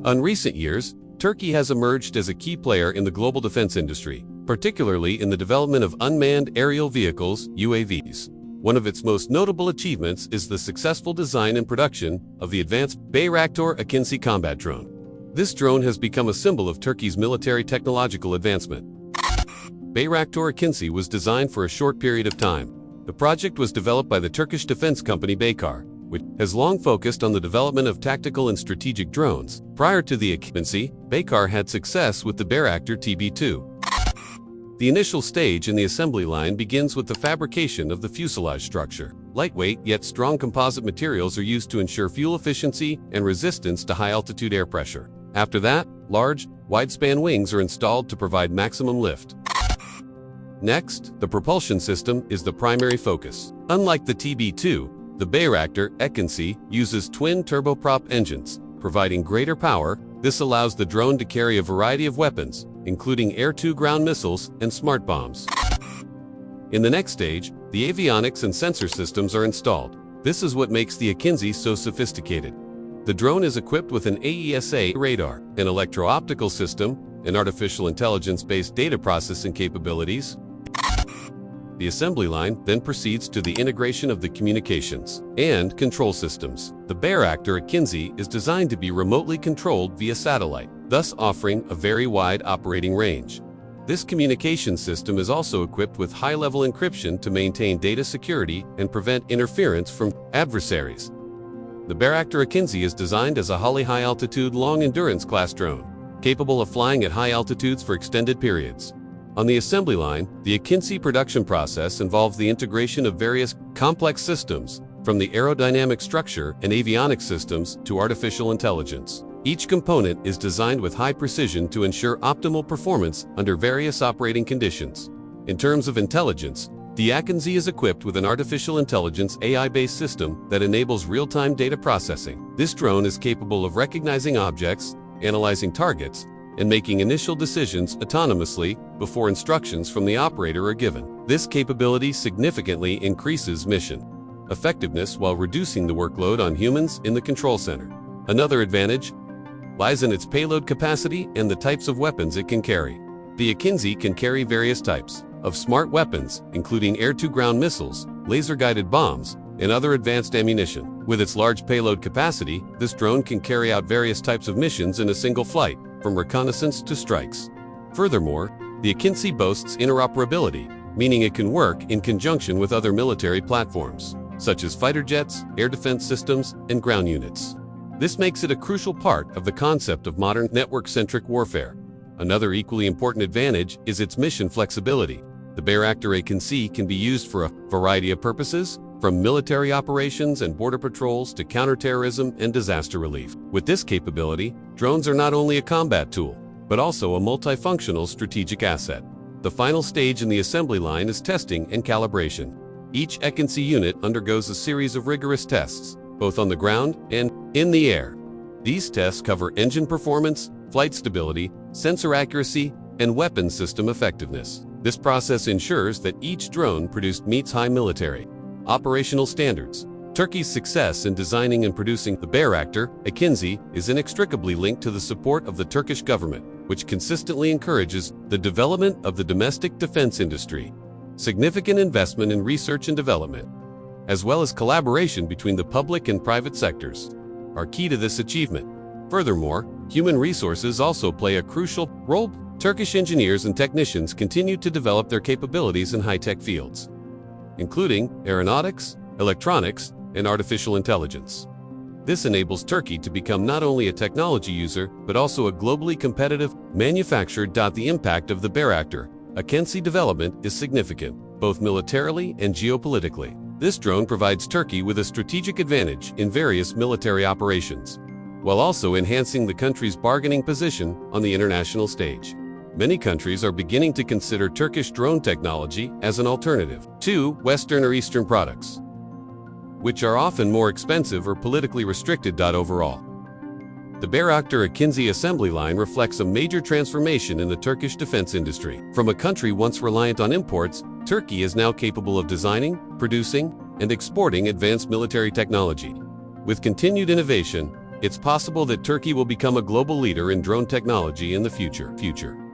In recent years, Turkey has emerged as a key player in the global defense industry, particularly in the development of unmanned aerial vehicles, UAVs. One of its most notable achievements is the successful design and production of the advanced Bayraktar Akinci combat drone. This drone has become a symbol of Turkey's military technological advancement. Bayraktar Akinci was designed for a short period of time. The project was developed by the Turkish defense company Baykar, which has long focused on the development of tactical and strategic drones. Prior to the Akinci, Baykar had success with the Bayraktar TB2. The initial stage in the assembly line begins with the fabrication of the fuselage structure. Lightweight yet strong composite materials are used to ensure fuel efficiency and resistance to high-altitude air pressure. After that, large, wide-span wings are installed to provide maximum lift. Next, the propulsion system is the primary focus. Unlike the TB2, the Bayraktar Akinci uses twin turboprop engines, providing greater power. This allows the drone to carry a variety of weapons, including air-to-ground missiles and smart bombs. In the next stage, the avionics and sensor systems are installed. This is what makes the Akinci so sophisticated. The drone is equipped with an AESA radar, an electro-optical system, and artificial intelligence-based data processing capabilities. The assembly line then proceeds to the integration of the communications and control systems. The Bayraktar Akinci is designed to be remotely controlled via satellite, thus offering a very wide operating range. This communication system is also equipped with high-level encryption to maintain data security and prevent interference from adversaries. The Bayraktar Akinci is designed as a high-altitude, long-endurance class drone, capable of flying at high altitudes for extended periods. On the assembly line, the Akinci production process involves the integration of various complex systems, from the aerodynamic structure and avionics systems to artificial intelligence. Each component is designed with high precision to ensure optimal performance under various operating conditions. In terms of intelligence, the Akinci is equipped with an artificial intelligence AI-based system that enables real-time data processing. This drone is capable of recognizing objects, analyzing targets, and making initial decisions autonomously before instructions from the operator are given. This capability significantly increases mission effectiveness while reducing the workload on humans in the control center. Another advantage lies in its payload capacity and the types of weapons it can carry. The Akinci can carry various types of smart weapons, including air-to-ground missiles, laser-guided bombs, and other advanced ammunition. With its large payload capacity, this drone can carry out various types of missions in a single flight, from reconnaissance to strikes. Furthermore, the Akinci boasts interoperability, meaning it can work in conjunction with other military platforms, such as fighter jets, air defense systems, and ground units. This makes it a crucial part of the concept of modern network-centric warfare. Another equally important advantage is its mission flexibility. The Bayraktar Akinci can be used for a variety of purposes, from military operations and border patrols to counterterrorism and disaster relief. With this capability, drones are not only a combat tool, but also a multifunctional strategic asset. The final stage in the assembly line is testing and calibration. Each Akinci unit undergoes a series of rigorous tests, both on the ground and in the air. These tests cover engine performance, flight stability, sensor accuracy, and weapon system effectiveness. This process ensures that each drone produced meets high military operational standards. Turkey's success in designing and producing the Bayraktar Akinci is inextricably linked to the support of the Turkish government, which consistently encourages the development of the domestic defense industry. Significant investment in research and development, as well as collaboration between the public and private sectors, are key to this achievement. Furthermore, human resources also play a crucial role. Turkish engineers and technicians continue to develop their capabilities in high-tech fields, including aeronautics, electronics, and artificial intelligence. This enables Turkey to become not only a technology user, but also a globally competitive manufacturer. The impact of the Bayraktar Akinci development is significant, both militarily and geopolitically. This drone provides Turkey with a strategic advantage in various military operations, while also enhancing the country's bargaining position on the international stage. Many countries are beginning to consider Turkish drone technology as an alternative to Western or Eastern products, which are often more expensive or politically restricted. Overall, the Bayraktar Akinci assembly line reflects a major transformation in the Turkish defense industry. From a country once reliant on imports, Turkey is now capable of designing, producing, and exporting advanced military technology. With continued innovation, it's possible that Turkey will become a global leader in drone technology in the future.